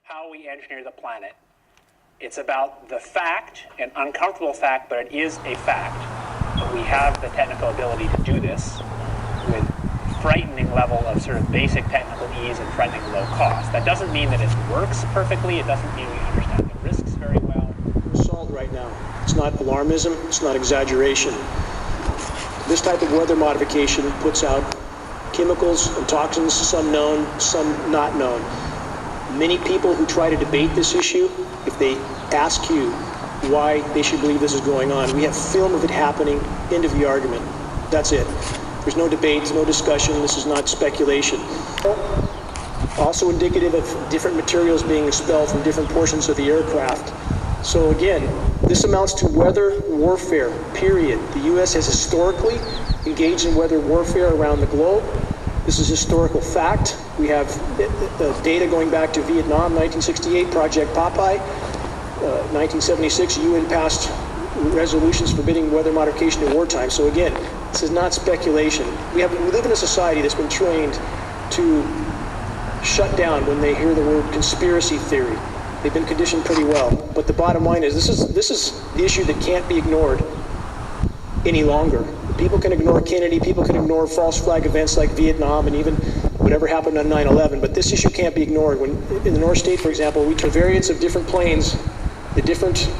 how we engineer the planet. It's about the fact, an uncomfortable fact, but it is a fact, that we have the technical ability to do this with frightening level of sort of basic technical ease and frightening low cost. That doesn't mean that it works perfectly. It doesn't mean we understand the risks very well. Assault right now. It's not alarmism. It's not exaggeration. This type of weather modification puts out chemicals and toxins, some known, some not known. Many people who try to debate this issue, if they ask you why they should believe this is going on, we have film of it happening, end of the argument. That's it. There's no debate, no discussion, this is not speculation. Also indicative of different materials being expelled from different portions of the aircraft. So again, this amounts to weather warfare, period. The U.S. has historically engaged in weather warfare around the globe. This is historical fact. We have data going back to Vietnam, 1968, Project Popeye, 1976, UN passed resolutions forbidding weather modification in wartime. So again, this is not speculation. We live in a society that's been trained to shut down when they hear the word conspiracy theory. They've been conditioned pretty well. But the bottom line is this is the issue that can't be ignored any longer. People can ignore Kennedy, people can ignore false flag events like Vietnam and even whatever happened on 9/11, but this issue can't be ignored. When in the North State, for example, we took variants of different planes, the different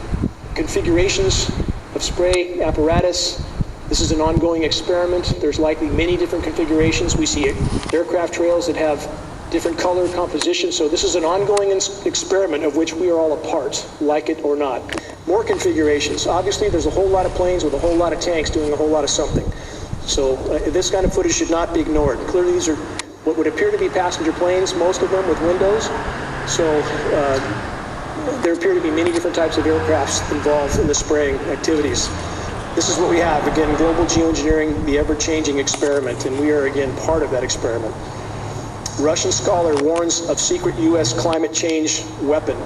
configurations of spray apparatus. This is an ongoing experiment. There's likely many different configurations. We see aircraft trails that have different color composition. So this is an ongoing experiment of which we are all a part, like it or not. More configurations. Obviously, there's a whole lot of planes with a whole lot of tanks doing a whole lot of something. So this kind of footage should not be ignored. Clearly, these are what would appear to be passenger planes, most of them with windows. So there appear to be many different types of aircrafts involved in the spraying activities. This is what we have. Again, global geoengineering, the ever-changing experiment, and we are, again, part of that experiment. Russian scholar warns of secret U.S. climate change weapon.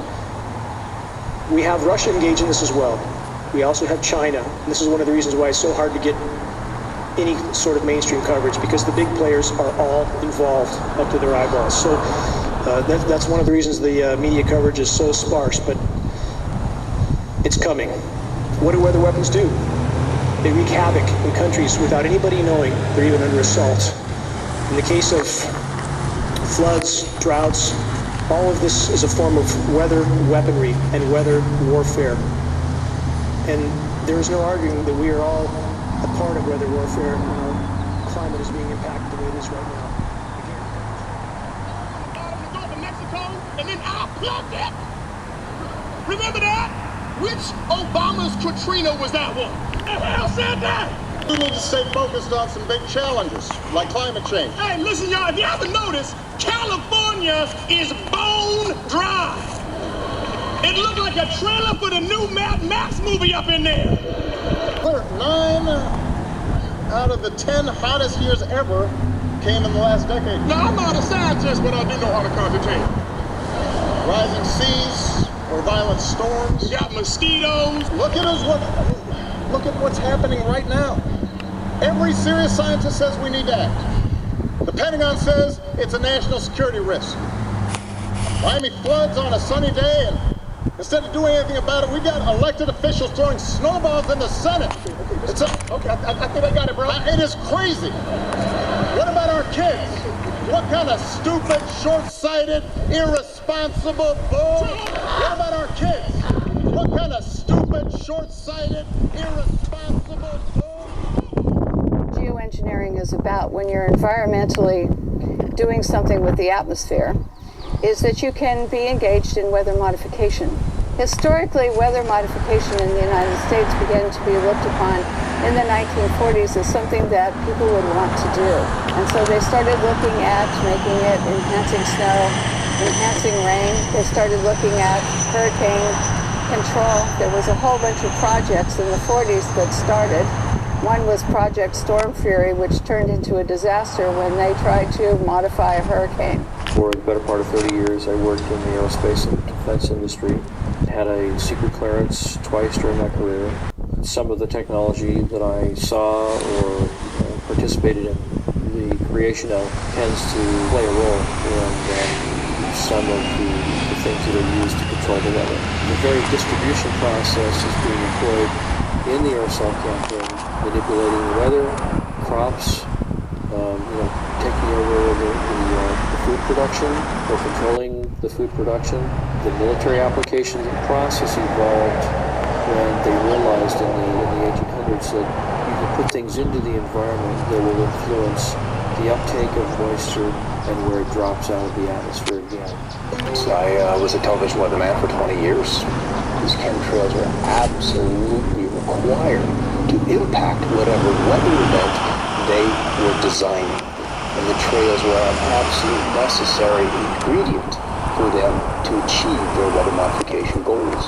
We have Russia engaged in this as well. We also have China. And this is one of the reasons why it's so hard to get any sort of mainstream coverage, because the big players are all involved up to their eyeballs. So that's one of the reasons the media coverage is so sparse, but it's coming. What do weather weapons do? They wreak havoc in countries without anybody knowing they're even under assault. In the case of floods, droughts, all of this is a form of weather weaponry and weather warfare. And there is no arguing that we are all a part of weather warfare when our climate is being impacted the way it is right now. The Gulf of Mexico, and then I plugged it. Remember that? Which Obama's Katrina was that one? The hell said that? We need to stay focused on some big challenges, like climate change. Hey, listen, y'all, if you haven't noticed, California is bone dry. It looked like a trailer for the new Mad Max movie up in there. 9 out of the 10 hottest years ever came in the last decade. Now, I'm not a scientist, but I do know how to concentrate. Rising seas or violent storms. We got mosquitoes. Look at what's happening right now. Every serious scientist says we need to act. The Pentagon says it's a national security risk. Miami floods on a sunny day, and instead of doing anything about it, we got elected officials throwing snowballs in the Senate. Okay, I think I got it, bro. It is crazy. What about our kids? What kind of stupid, short-sighted, irresponsible bull? What about our kids? What kind of stupid, short-sighted, irresponsible bull? Geoengineering is about, when you're environmentally doing something with the atmosphere, is that you can be engaged in weather modification. Historically, weather modification in the United States began to be looked upon in the 1940s as something that people would want to do. And so they started looking at making it enhancing snow, enhancing rain. They started looking at hurricane control. There was a whole bunch of projects in the 40s that started. One was Project Storm Fury, which turned into a disaster when they tried to modify a hurricane. For the better part of 30 years, I worked in the aerospace and defense industry. Had a secret clearance twice during my career. Some of the technology that I saw or participated in the creation of tends to play a role in some of the things that are used to control the weather. The very distribution process is being employed in the aerosol campaign, manipulating the weather, crops, taking over the food production or controlling the food production. The military application process evolved when they realized in the 1800s that you can put things into the environment that will influence the uptake of moisture and where it drops out of the atmosphere again. So I was a television weatherman for 20 years. These chemtrails were absolutely required to impact whatever weather event they were designing. And the trails were an absolute necessary ingredient for them to achieve their weather modification goals.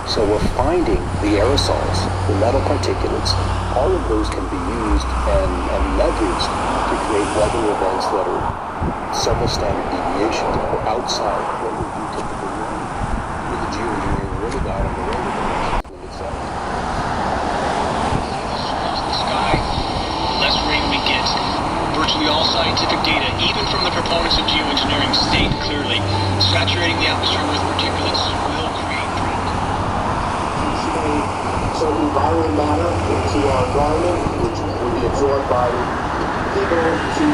So we're finding the aerosols, the metal particulates, all of those can be used and leveraged to create weather events that are several standard deviations or outside what would be typically known with the geoengineering really got on the weather dimensions when it's out. The sky, the less rain we get. Virtually all scientific data, even from the proponents of geoengineering, state clearly saturating the atmosphere with particulates will create drought. Certain violent matter into our environment, which will be absorbed by people to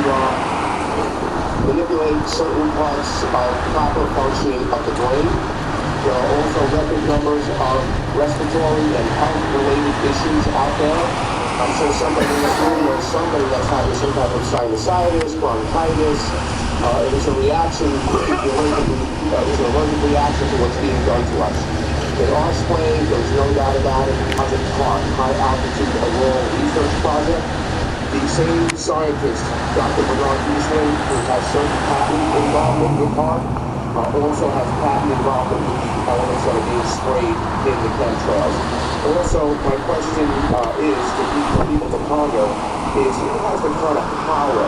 manipulate certain parts of proper functioning of the brain. There are also record numbers of respiratory and health-related issues out there. I'm sure somebody in this room or somebody that's having some type of sinusitis, bronchitis. It is a reaction, it's an allergic reaction to what's being done to us. They are spraying, there's no doubt about it, Project CART, High Altitude Aurora Research Project. The same scientist, Dr. Bernard Eastman, who has certain patent involvement with CART, also has patent involvement with the elements that are being sprayed in the chemtrails. Also, my question is for people to ponder is who has the kind of power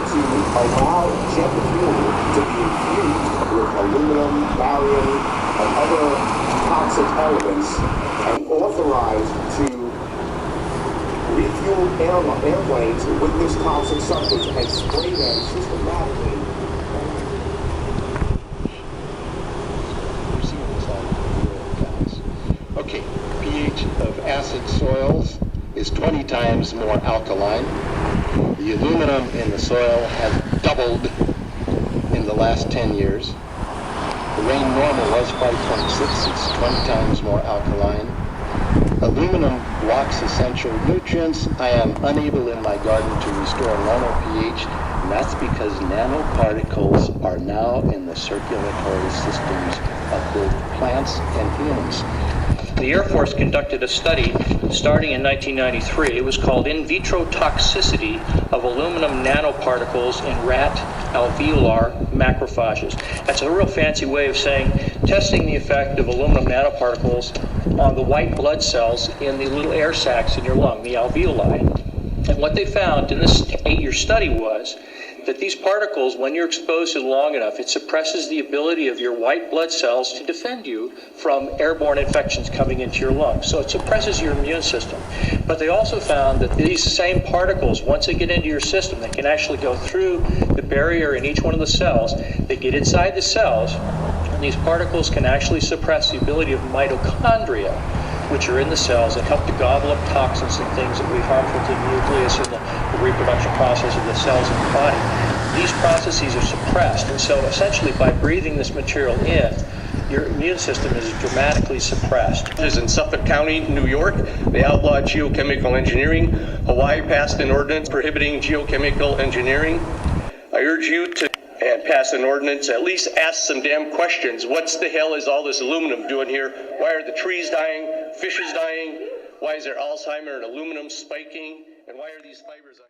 to allow jet fuel to be infused with aluminum, barium, and other toxic elements and authorized to refuel airplanes with this toxic substance and spray them systematically. Okay, pH of acid soils is 20 times more alkaline. The aluminum in the soil has doubled in the last 10 years. The rain normal was 5.6, it's 20 times more alkaline. Aluminum blocks essential nutrients. I am unable in my garden to restore normal pH, and that's because nanoparticles are now in the circulatory systems of both plants and humans. The Air Force conducted a study starting in 1993. It was called In Vitro Toxicity of Aluminum Nanoparticles in Rat Alveolar Macrophages. That's a real fancy way of saying testing the effect of aluminum nanoparticles on the white blood cells in the little air sacs in your lung, the alveoli. And what they found in this 8-year study was that these particles, when you're exposed to them long enough, it suppresses the ability of your white blood cells to defend you from airborne infections coming into your lungs. So it suppresses your immune system. But they also found that these same particles, once they get into your system, they can actually go through the barrier in each one of the cells. They get inside the cells, and these particles can actually suppress the ability of mitochondria, which are in the cells, and help to gobble up toxins and things that would be harmful to the nucleus and the reproduction process of the cells in the body. These processes are suppressed, and so essentially by breathing this material in, your immune system is dramatically suppressed. In Suffolk County, New York, they outlawed geochemical engineering. Hawaii passed an ordinance prohibiting geochemical engineering. I urge you to pass an ordinance, at least ask some damn questions. What the hell is all this aluminum doing here? Why are the trees dying? Fishes dying? Why is there Alzheimer and aluminum spiking? And why are these fibers...